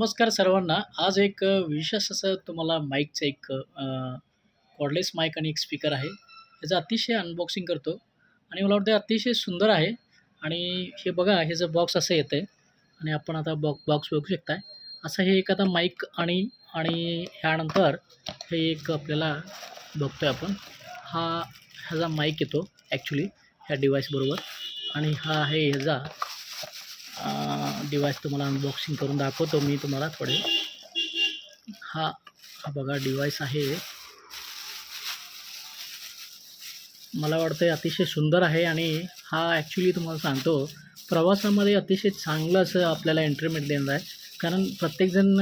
नमस्कार सर्वांना. आज एक विशेष असं तुम्हाला माईकचं एक कॉर्डलेस माईक आणि एक स्पीकर आहे. याचं अतिशय अनबॉक्सिंग करतो आणि मला वाटतं अतिशय सुंदर आहे आणि हे बघा ह्याचं बॉक्स असं येतंय आणि आपण आता बॉक्स बघू शकताय. असं हे एक आता माईक आणि आणि ह्यानंतर हे एक आपल्याला बघतोय आपण. ह्याचा माईक येतो ॲक्चुअली ह्या डिव्हाइसबरोबर आणि हा आहे ह्याचा डिव्हाइस तुम्हाला अनबॉक्सिंग करून दाखवतो मी तुम्हाला थोडे. हा हा बघा डिव्हाइस आहे. मला वाटतं अतिशय सुंदर आहे आणि हा ॲक्च्युली तुम्हाला सांगतो प्रवासामध्ये अतिशय चांगलं असं आपल्याला एंटरटेनमेंट देणार आहे. कारण प्रत्येकजण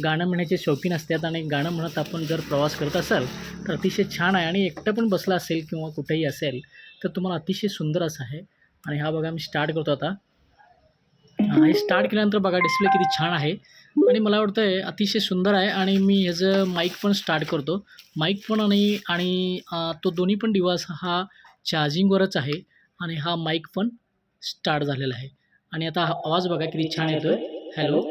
गाणं म्हणण्याचे शौकीन असतात आणि गाणं म्हणत आपण जर प्रवास करत असाल तर अतिशय छान आहे आणि एकटं पण बसला असेल किंवा कुठेही असेल तर तुम्हाला अतिशय सुंदर असं आहे. आणि हा बघा मी स्टार्ट करतो आता. हे स्टार्ट केल्यानंतर बघा डिस्प्ले किती छान आहे आणि मला वाटतं आहे अतिशय सुंदर आहे आणि मी ह्याचं माईक पण स्टार्ट करतो. माईक पण आणि आणि तो दोन्ही पण डिव्हाइस हा चार्जिंगवरच आहे आणि हा माईक पण स्टार्ट झालेला आहे आणि आता हा आवाज बघा किती छान येतो आहे. हॅलो.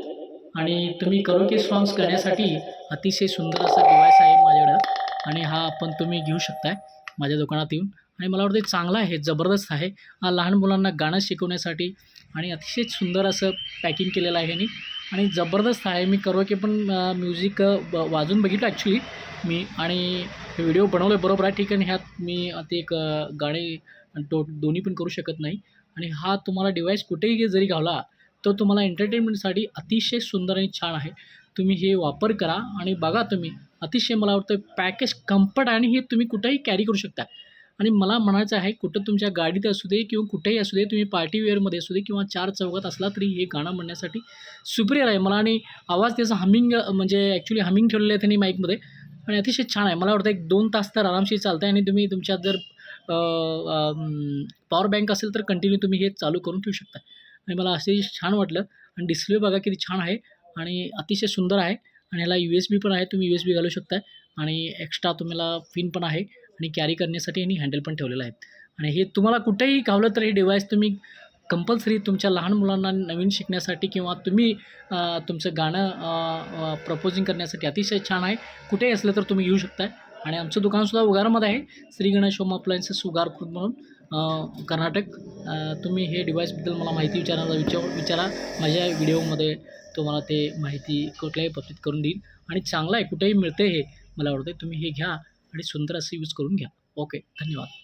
आणि तुम्ही करोके सॉंग्स करण्यासाठी अतिशय सुंदर असा डिव्हाइस आहे माझ्याकडं आणि हा पण तुम्ही घेऊ शकताय माझ्या दुकानात येऊन आणि मला वाटतं चांगला आहे, जबरदस्त आहे. हा लहान मुलांना गाणं शिकवण्यासाठी आणि अतिशय सुंदर असं पॅकिंग केलेलं आहे ह्यानी आणि जबरदस्त आहे. मी करोके पण म्युझिक वाजवून बघितलं ॲक्च्युली मी आणि व्हिडिओ बनवले बरोबर आहे ठीक आहे. आणि ह्यात मी ते एक गाणे दोन्ही पण करू शकत नाही आणि हा तुम्हाला डिव्हाइस कुठेही जरी घावला तर तुम्हाला एंटरटेनमेंटसाठी अतिशय सुंदर आणि छान आहे. तुम्ही हे वापर करा आणि बघा तुम्ही अतिशय मला वाटतं पॅकेज कम्फर्ट आहे आणि हे तुम्ही कुठेही कॅरी करू शकता. आणि मला म्हणायचं आहे कुठं तुमच्या गाडीत असू दे किंवा कुठेही असू दे तुम्ही पार्टी वेअरमध्ये असू दे किंवा चार चौघात असला तरी हे गाणं म्हणण्यासाठी सुपेरियर आहे मला. आणि आवाज त्याचा हमिंग म्हणजे ॲक्च्युली हमिंग ठेवलेलं आहे त्यांनी माईकमध्ये आणि अतिशय छान आहे. मला वाटतं 1-2 तास तर आरामशीर चालतं आहे आणि तुम्ही तुमच्यात जर पॉवर बँक असेल तर कंटिन्यू तुम्ही हे चालू करून ठेवू शकता आणि मला असे छान वाटलं. आणि डिस्प्ले बघा किती छान आहे आणि अतिशय सुंदर आहे आणि ह्याला USB पण आहे. तुम्ही USB घालू शकता आणि एक्स्ट्रा तुम्हाला पिन पण आहे आणि कॅरी करण्यासाठी आणि हँडल पण ठेवलेलं आहे. आणि हे तुम्हाला कुठेही घावलं तर हे डिव्हाइस तुम्ही कंपल्सरी तुमच्या लहान मुलांना नवीन शिकण्यासाठी किंवा तुम्ही तुमचं गाणं प्रपोजिंग करण्यासाठी अतिशय छान आहे. कुठेही असलं तर तुम्ही घेऊ शकता. आणि आमचं दुकानसुद्धा उगारमध्ये आहे, श्री गणेश होम अप्लायन्सेस उगार खुर्द म्हणून कर्नाटक. तुम्ही हे डिव्हाइसबद्दल मला माहिती विचारा माझ्या व्हिडिओमध्ये तुम्हाला ते माहिती कुठल्याही बाबतीत करून देईन आणि चांगलं आहे कुठेही मिळते हे. मला वाटतं तुम्ही हे घ्या आणि सुंदर असं यूज करून घ्या. ओके, धन्यवाद.